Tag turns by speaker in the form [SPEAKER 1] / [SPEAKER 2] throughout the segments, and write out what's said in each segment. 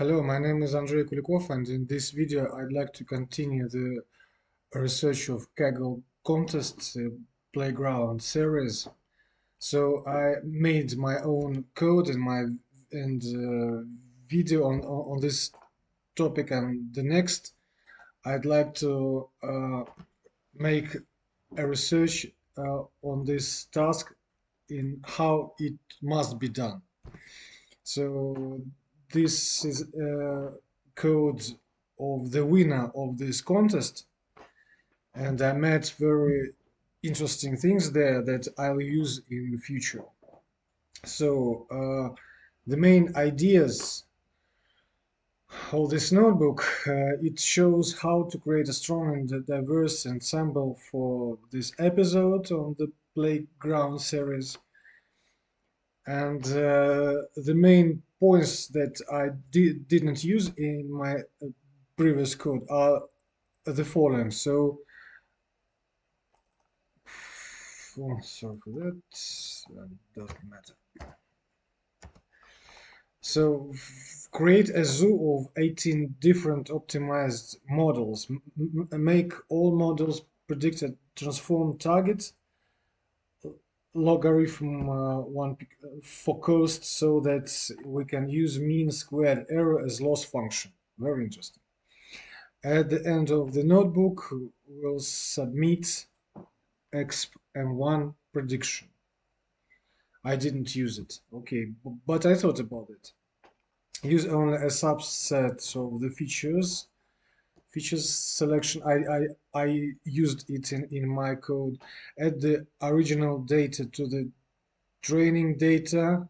[SPEAKER 1] Hello, my name is Andrei Kulikov, and in this video I'd like to continue the research of Kaggle contest playground series. So I made my own code and video on this topic, and the next I'd like to make a research on this task in how it must be done. So this is code of the winner of this contest, and I met very interesting things there that I'll use in the future. So the main ideas of this notebook, it shows how to create a strong and diverse ensemble for this episode on the Playground series. And the main points that I didn't use in my previous code are the following. So, oh, sorry for that, doesn't matter. So, create a zoo of 18 different optimized models. Make all models predict a transform target logarithm for cost so that we can use mean squared error as loss function. Very interesting. At the end of the notebook, we'll submit exp m1 prediction. I didn't use it. Okay, but I thought about it. Use only a subset of the features selection. I used it in my code. Add the original data to the training data.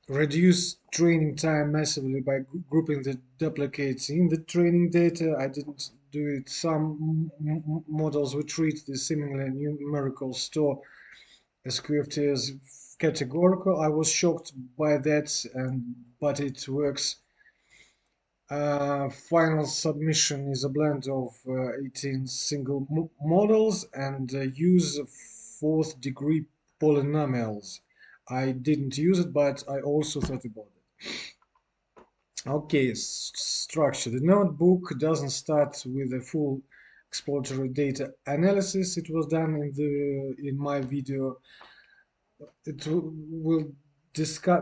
[SPEAKER 1] Reduce training time massively by grouping the duplicates in the training data. I didn't do it. Some models we treat the seemingly numerical store as QFT as categorical. I was shocked by that, but it works. Final submission is a blend of 18 single models and use fourth degree polynomials. I didn't use it, but I also thought about it. Okay, structure. The notebook doesn't start with a full exploratory data analysis. It was done in my video. It will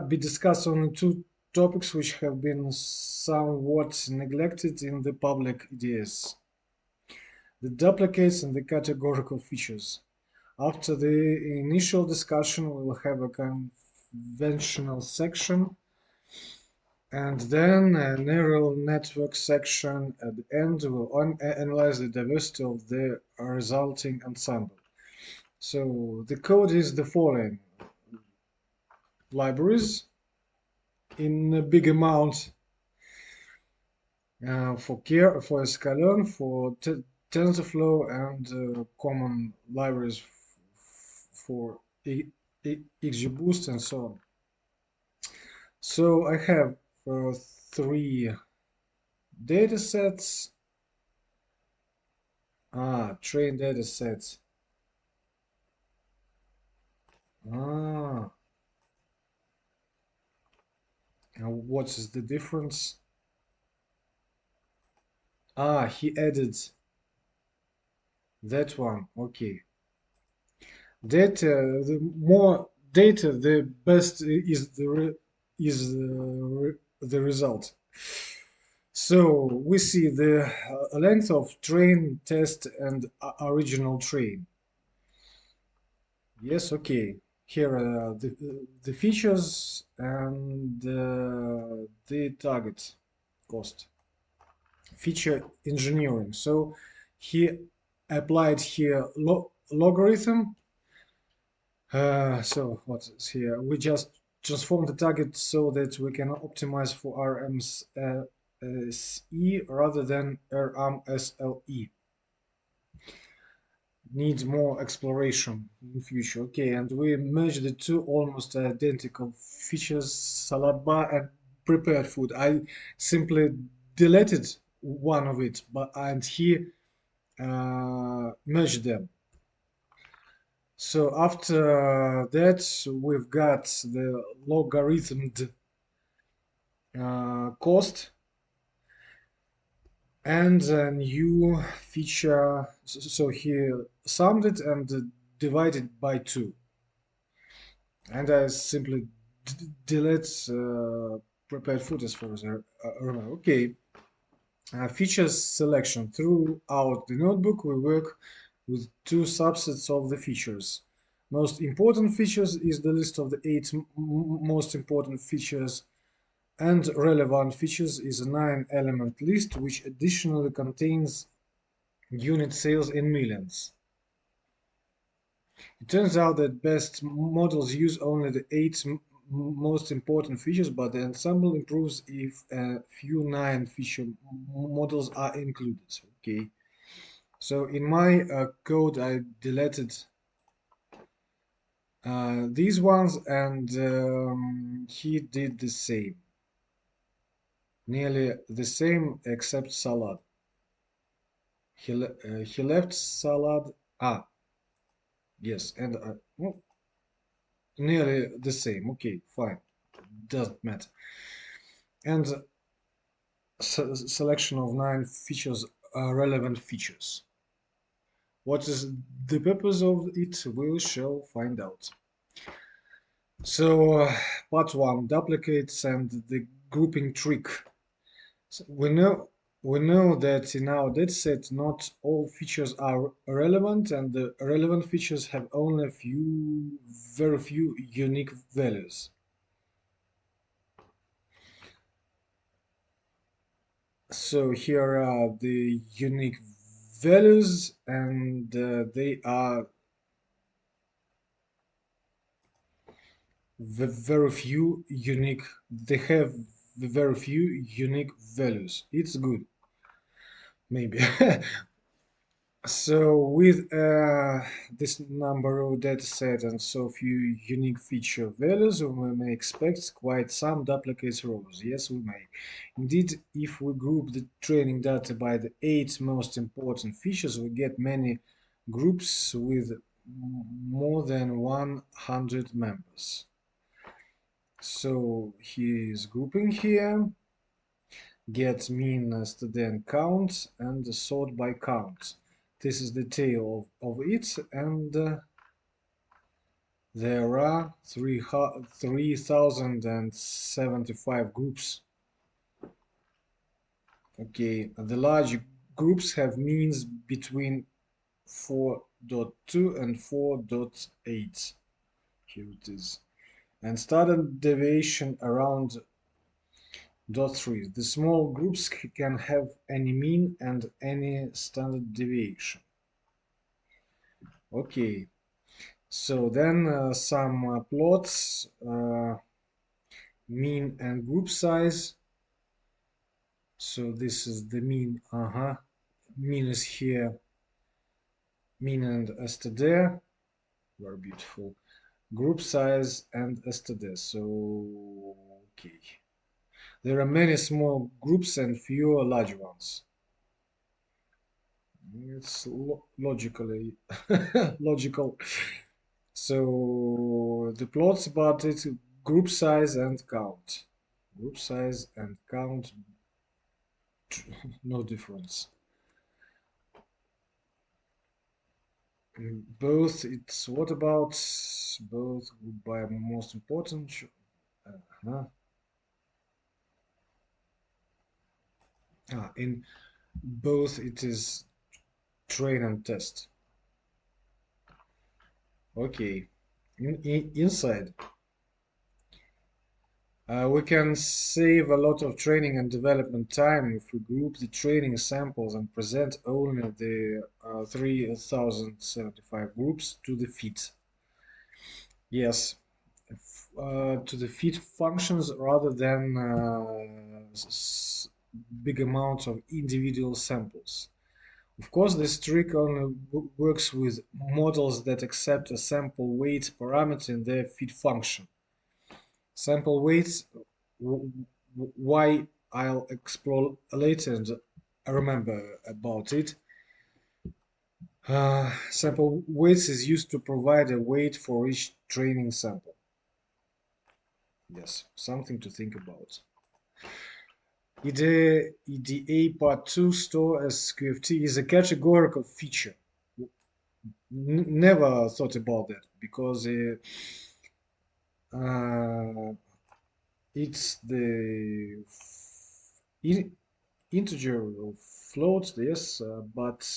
[SPEAKER 1] be discussed on two topics which have been somewhat neglected in the public EDS: the duplicates and the categorical features. After the initial discussion, we will have a conventional section and then a neural network section. At the end, we'll analyze the diversity of the resulting ensemble. So the code is the following: libraries in a big amount for Scalern, for TensorFlow, and common libraries for XGBoost and so on. So I have three data sets. Train data sets. Ah, now what is the difference? He added that one. Okay. Data, the more data, the best is the result. So we see the length of train, test, and original train. Yes, okay. Here are the features and the target cost. Feature engineering. So he applied here logarithm. So what is here? We just transform the target so that we can optimize for RMSE rather than RMSLE. Needs more exploration in future. Okay, and we merge the two almost identical features, salad bar and prepared food. I simply deleted one of it, and he merged them. So after that, we've got the logarithmed cost, and a new feature. So here summed it and divided by 2. And I simply delete prepared footage for the remember. Okay, features selection. Throughout the notebook, we work with two subsets of the features. Most important features is the list of the 8 most important features, and relevant features is a 9-element list which additionally contains unit sales in millions. It turns out that best models use only the 8 most important features, but the ensemble improves if a few 9-feature models are included. Okay, so in my code, I deleted these ones, and he did the same, nearly the same except salad. He left salad. Yes, and well, nearly the same. Okay, fine, doesn't matter. And selection of 9 features are relevant features. What is the purpose of it? We shall find out. So, part 1, duplicates and the grouping trick. So we know that in our dataset not all features are relevant, and the relevant features have only very few unique values. So here are the unique values, and they are very few unique. They have very few unique values. It's good, maybe. So with this number of data set and so few unique feature values, we may expect quite some duplicate rows. Yes, we may. Indeed, if we group the training data by the 8 most important features, we get many groups with more than 100 members. So he is grouping here, get mean student count and sort by count. This is the tail of it, and there are 3075 groups. Okay, the large groups have means between 4.2 and 4.8. Here it is. And standard deviation around 0.3. The small groups can have any mean and any standard deviation. Okay, so then some plots, mean and group size. So this is the mean, mean is here, mean and std, very beautiful. Group size and std, so okay. There are many small groups and fewer large ones. It's logically logical. So the plots about it, group size and count. Group size and count, no difference. Both, it's what about both by most important? Uh, in both it is train and test. Okay. Inside, we can save a lot of training and development time if we group the training samples and present only the 3075 groups to the fit. Yes, to the fit functions rather than big amounts of individual samples. Of course, this trick only works with models that accept a sample weight parameter in their fit function. Sample weights, why I'll explore later and remember about it. Sample weights is used to provide a weight for each training sample. Yes, something to think about. EDA Part 2 store as QFT is a categorical feature. Never thought about that because uh, it's the in, integer of float, yes, but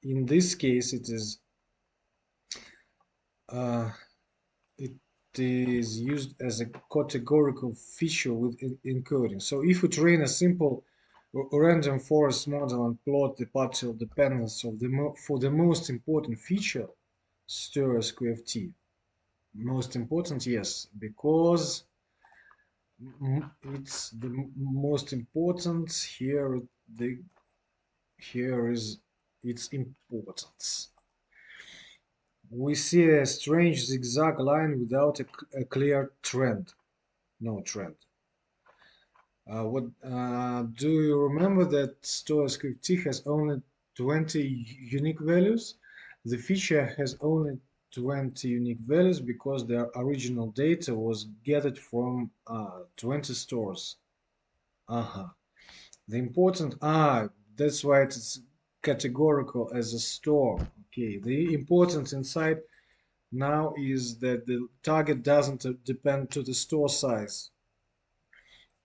[SPEAKER 1] in this case uh, it is used as a categorical feature with encoding. So if we train a simple random forest model and plot the partial dependence of for the most important feature, stir as QFT. Most important, yes, because it's the most important here. The here is its importance. We see a strange zigzag line without a clear trend. No trend. What do you remember that store script T has only 20 unique values? The feature has only 20 unique values because their original data was gathered from 20 stores. Uh-huh. The important that's why it's categorical as a store. Okay. The important insight now is that the target doesn't depend to the store size.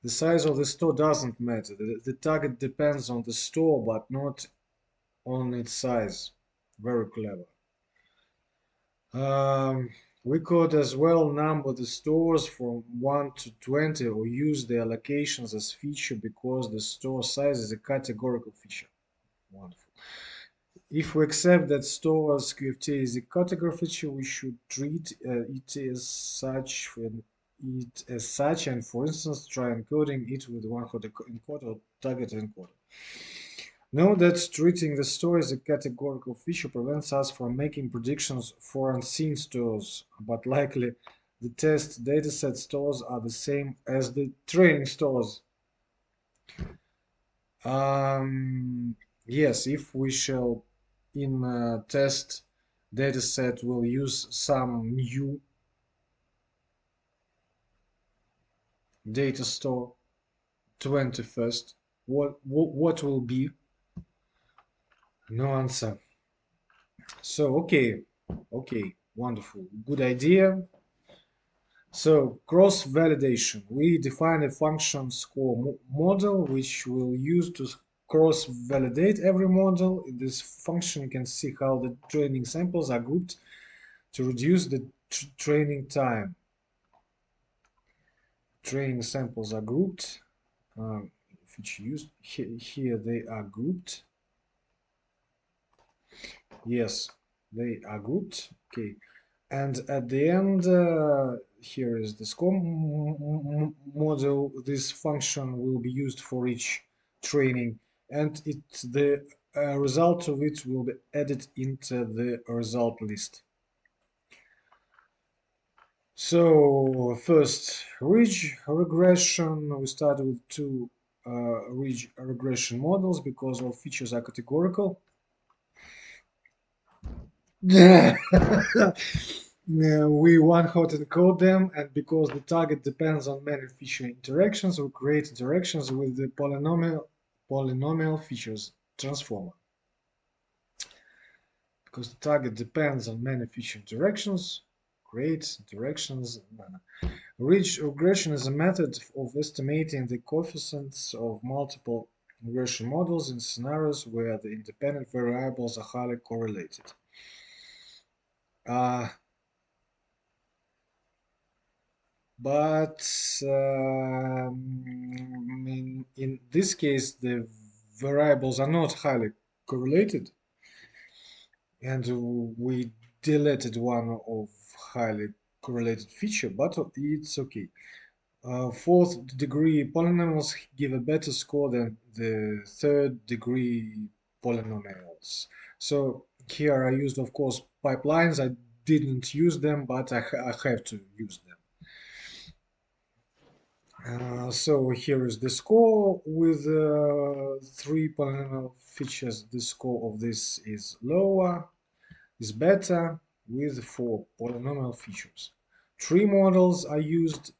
[SPEAKER 1] The size of the store doesn't matter. The target depends on the store, but not on its size. Very clever. Um, we could as well number the stores from 1 to 20 or use the allocations as feature because the store size is a categorical feature. Wonderful. If we accept that stores QFT is a category feature, we should treat it as such, and for instance, try encoding it with one hot encoder or target encoder. Note that treating the store as a categorical feature prevents us from making predictions for unseen stores, but likely the test dataset stores are the same as the training stores. Yes, if we shall in a test dataset will use some new data store 21st, what will be? No answer. So okay, wonderful, good idea. So cross validation. We define a function score model which we'll use to cross validate every model. In this function, you can see how the training samples are grouped to reduce the training time. Training samples are grouped, which used here they are grouped. Yes, they are grouped. Okay, and at the end, here is the score model. This function will be used for each training, and the result of it will be added into the result list. So first, ridge regression. We started with two ridge regression models because all features are categorical. We one-hot encode them, and because the target depends on many feature interactions, we create interactions with the polynomial features transformer. Because the target depends on many feature interactions, create interactions. Ridge regression is a method of estimating the coefficients of multiple regression models in scenarios where the independent variables are highly correlated. But in this case, the variables are not highly correlated, and we deleted one of highly correlated feature, but it's okay. Fourth degree polynomials give a better score than the third degree polynomials. So here I used, of course, pipelines. I didn't use them, but I have to use them. So here is the score with three polynomial features. The score of this is lower, is better with four polynomial features. Tree models are used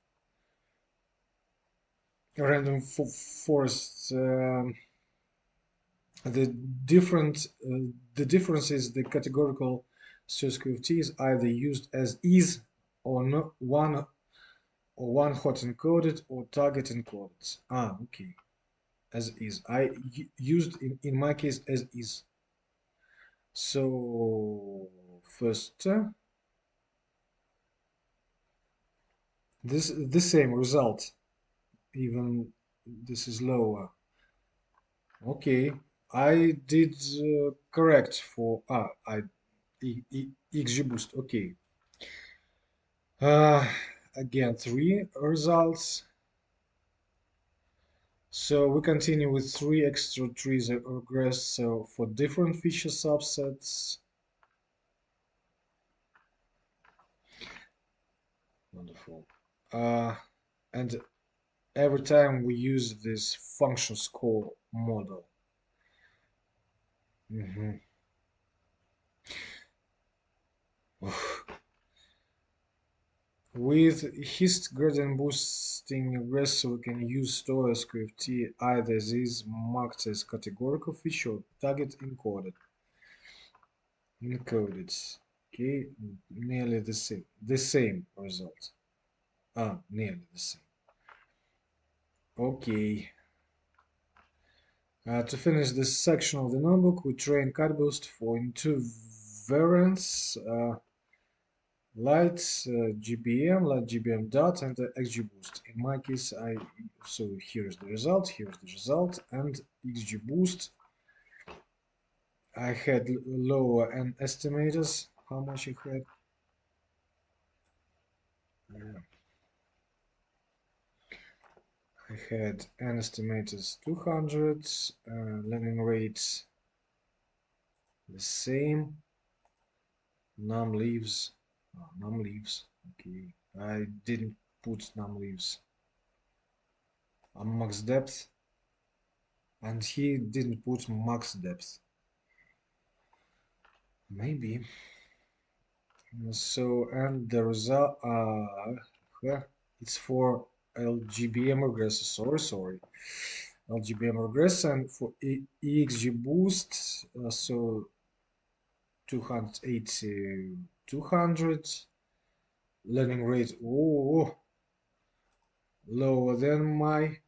[SPEAKER 1] random forest. The different the difference is the categorical source QFT is either used as is or not one hot encoded or target encoded. Ah, okay, as is. I used in my case as is. So first, this the same result, even this is lower. Okay, I did correct for XGBoost. Okay, uh, again three results. So we continue with three extra trees regress. So for different feature subsets. Wonderful. And every time we use this function score model. Mhm. With hist gradient boosting regressor, we can use store script either is marked as categorical feature or target encoded. Okay, nearly the same result. Nearly the same. Okay. To finish this section of the notebook, we train CardBoost for in two variants. Light GBM, light GBM dot, and XGBoost. In my case, so here's the result, and XGBoost. I had lower n estimators. How much I had? Yeah, I had n estimators 200, learning rate the same, num leaves, num leaves. Okay, I didn't put num leaves. Max depth, and he didn't put max depth. Maybe. So, and the result, it's for LGBM regressor. Sorry. LGBM regressor, and for EXGBoost, so 280, 200, learning rate, oh, lower than my,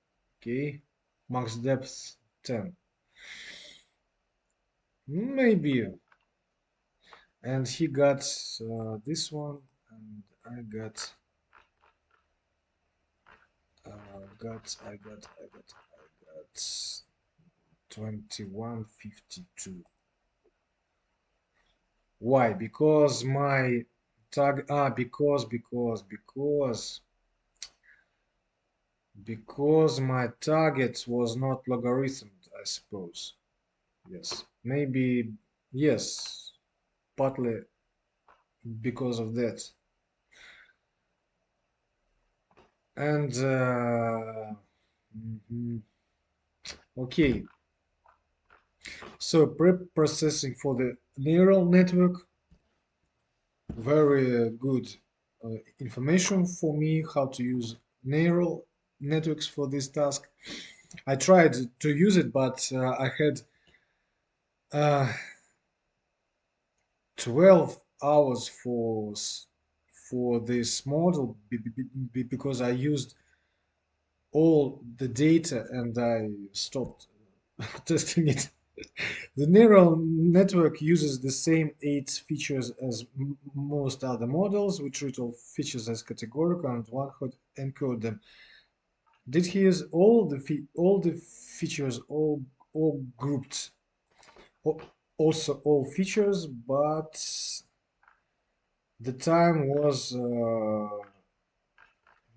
[SPEAKER 1] okay, max depth 10. Maybe. And he got this one, and I got I got 2152. Why? Because my tag because my target was not logarithmed, I suppose. Yes, maybe, yes, partly because of that. And mhm. Okay, so pre-processing for the neural network, very good information for me how to use neural networks for this task. I tried to use it, but I had uh, 12 hours for this model because I used all the data and I stopped testing it. The neural network uses the same 8 features as most other models. We treat all features as categorical and one could encode them. Did he use all the features all grouped? Also all features, but the time was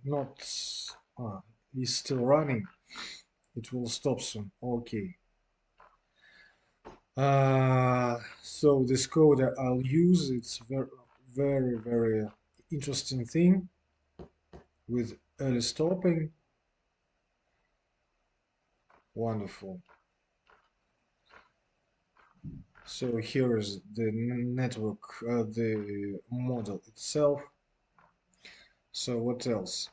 [SPEAKER 1] not. Is still running. It will stop soon. Okay. So this code I'll use, it's very interesting thing with early stopping. Wonderful. So here is the network, the model itself. So what else?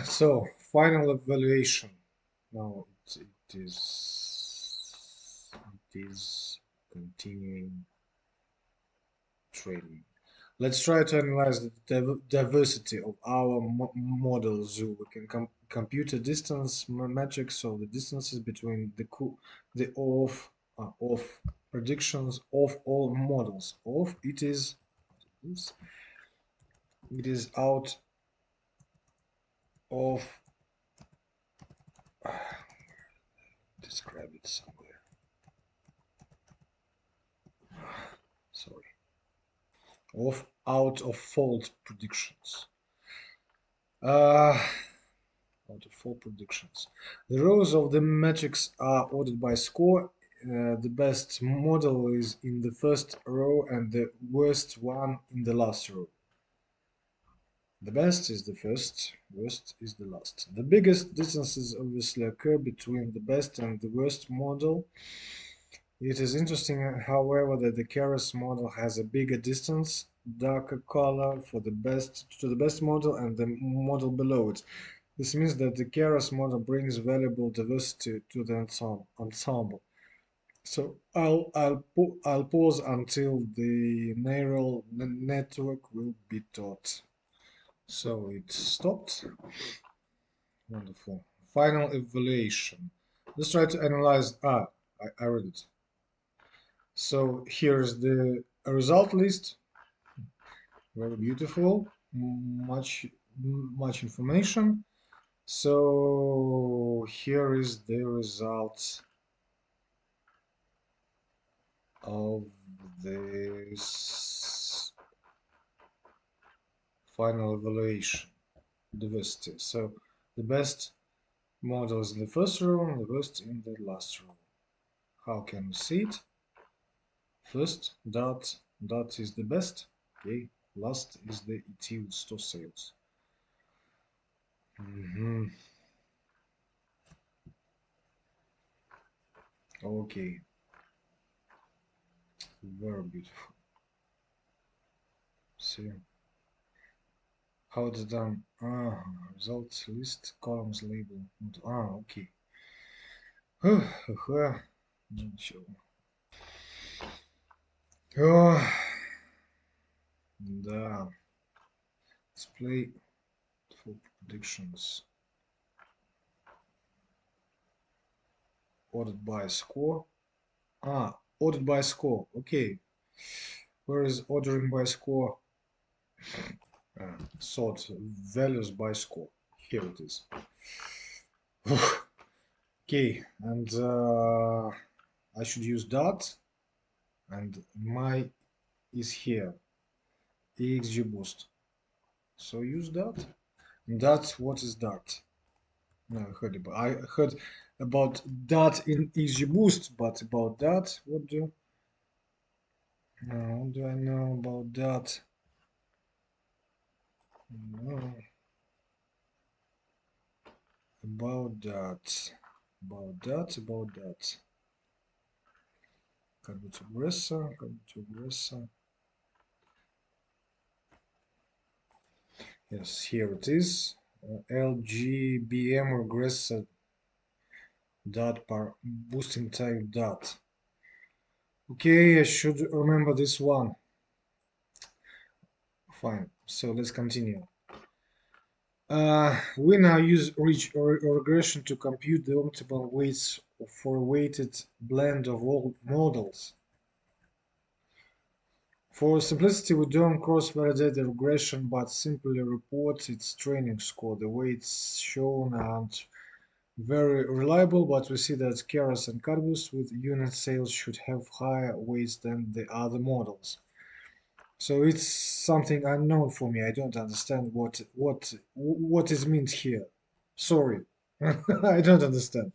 [SPEAKER 1] So, final evaluation. Now it is continuing training. Let's try to analyze the diversity of our models. So we can compute a distance matrix of the distances between the of predictions of all models. Of oops, it is out of describe it somewhere. Sorry, of out of fault predictions. Uh, Out of four predictions. The rows of the matrix are ordered by score. The best model is in the first row and the worst one in the last row. The best is the first, worst is the last. The biggest distances obviously occur between the best and the worst model. It is interesting, however, that the Keras model has a bigger distance, darker color for the best to the best model and the model below it. This means that the Keras model brings valuable diversity to the ensemble. So I'll pause until the neural network will be taught. So it stopped. Wonderful. Final evaluation. Let's try to analyze. I read it. So here's the result list. Very beautiful. Much information. So here is the result of this final evaluation diversity. So the best model is in the first row and the worst in the last row. How can we see it? First, dot is the best. Okay, last is the ET with store sales. Okay, very beautiful. See how it's done. Results list columns label. Okay. Ничего. Да. Display for predictions. Ordered by score. Ordered by score. Okay. Where is ordering by score? Sort values by score. Here it is. Okay, and I should use dot, and my is here. EXGBoost. So use that. That, what is that? No, I heard about that in EXGBoost, but about that, what do I know about that? No, about that, about that. Kaggle to Gressa. Yes, here it is. LGBM regressor dot par boosting type dot. Okay, I should remember this one. Fine. So let's continue. We now use ridge regression to compute the optimal weights for a weighted blend of all models. For simplicity, we don't cross-validate the regression, but simply report its training score. The weights shown aren't very reliable, but we see that Keras and Carbus with unit sales should have higher weights than the other models. So it's something unknown for me. I don't understand what is meant here. Sorry, I don't understand.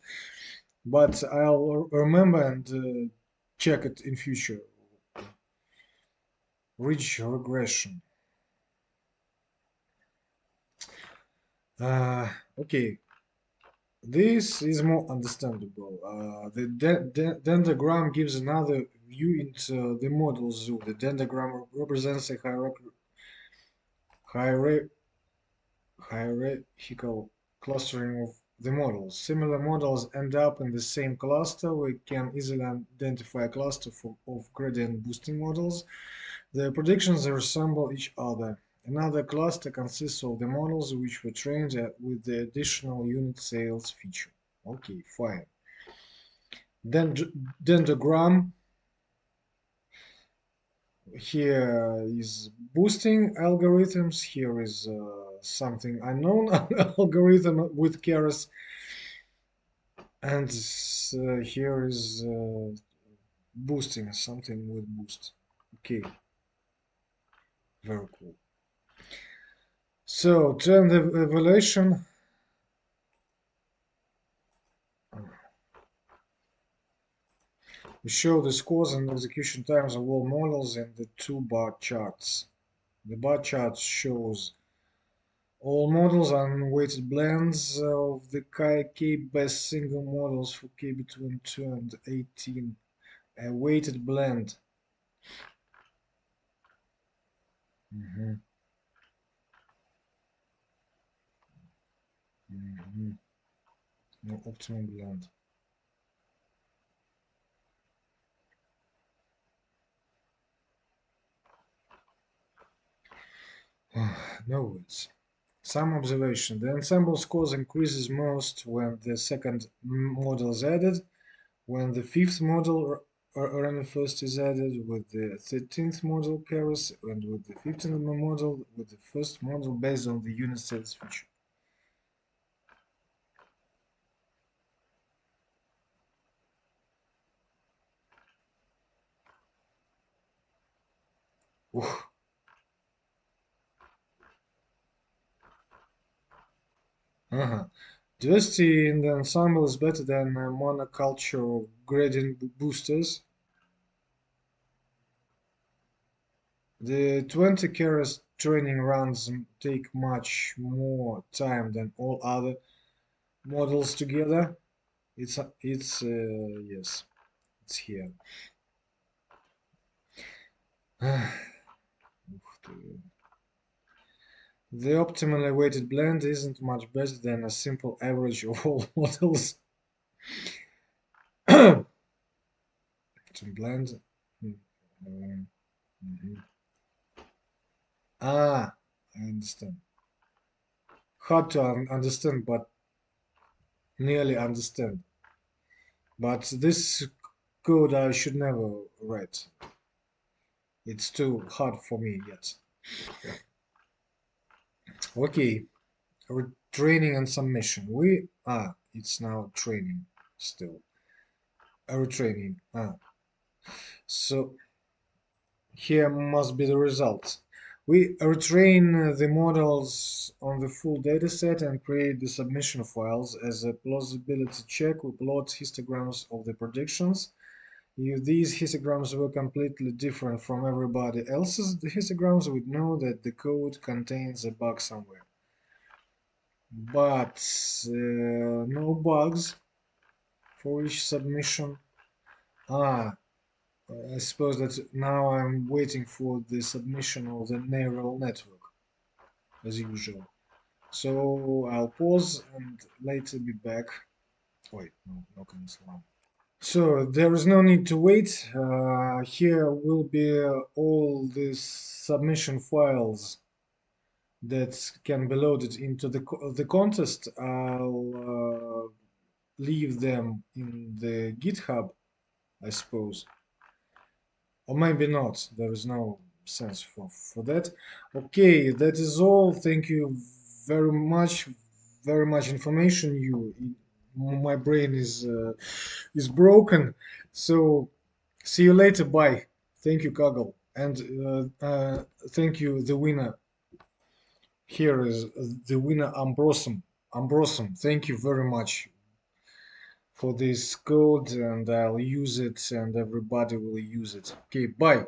[SPEAKER 1] But I'll remember and check it in future. Ridge regression. Okay, this is more understandable. The dendrogram gives another view into the model zoo. The dendrogram represents a hierarchical clustering of the models. Similar models end up in the same cluster. We can easily identify a cluster of gradient boosting models. The predictions resemble each other. Another cluster consists of the models which were trained with the additional unit sales feature. Okay, fine. Then dendrogram. Here is boosting algorithms. Here is something unknown algorithm with keras. And here is boosting, something with boost. Okay, very cool. So trend evaluation. We show the scores and execution times of all models in the two bar charts. The bar chart shows all models and weighted blends of the K-best single models for K between 2 and 18. A weighted blend. Mhm, mhm. No optimum blend. No words. Some observation. The ensemble scores increases most when the second model is added, when the fifth model or first is added, with the 13th model carries, and with the 15th model with the first model based on the unit sales feature. Oof. Uh-huh. Diversity in the ensemble is better than monoculture of gradient boosters. The 20 carats training runs take much more time than all other models together. It's yes, it's here. The optimally weighted blend isn't much better than a simple average of all models. To blend. Mhm. Ah, I understand. Hard to understand, but nearly understand. But this code I should never write. It's too hard for me yet. Okay, training and submission. It's now training still. Retraining. So here must be the result. We retrain the models on the full dataset and create the submission files. As a plausibility check, we plot histograms of the predictions. If these histograms were completely different from everybody else's histograms, we'd know that the code contains a bug somewhere. But no bugs for each submission. Ah, I suppose that now I'm waiting for the submission of the neural network, as usual. So I'll pause and later be back. Wait, no, no cancel. So there is no need to wait. Here will be all these submission files that can be loaded into the contest. I'll leave them in the GitHub, I suppose. Or maybe not. There is no sense for that. Okay, that is all. Thank you very much. Very much information. My brain is broken. So see you later. Bye. Thank you, Kaggle, and thank you, the winner. Here is the winner, Ambrosum. Ambrosum. Thank you very much for this code, and I'll use it, and everybody will use it. Okay, bye.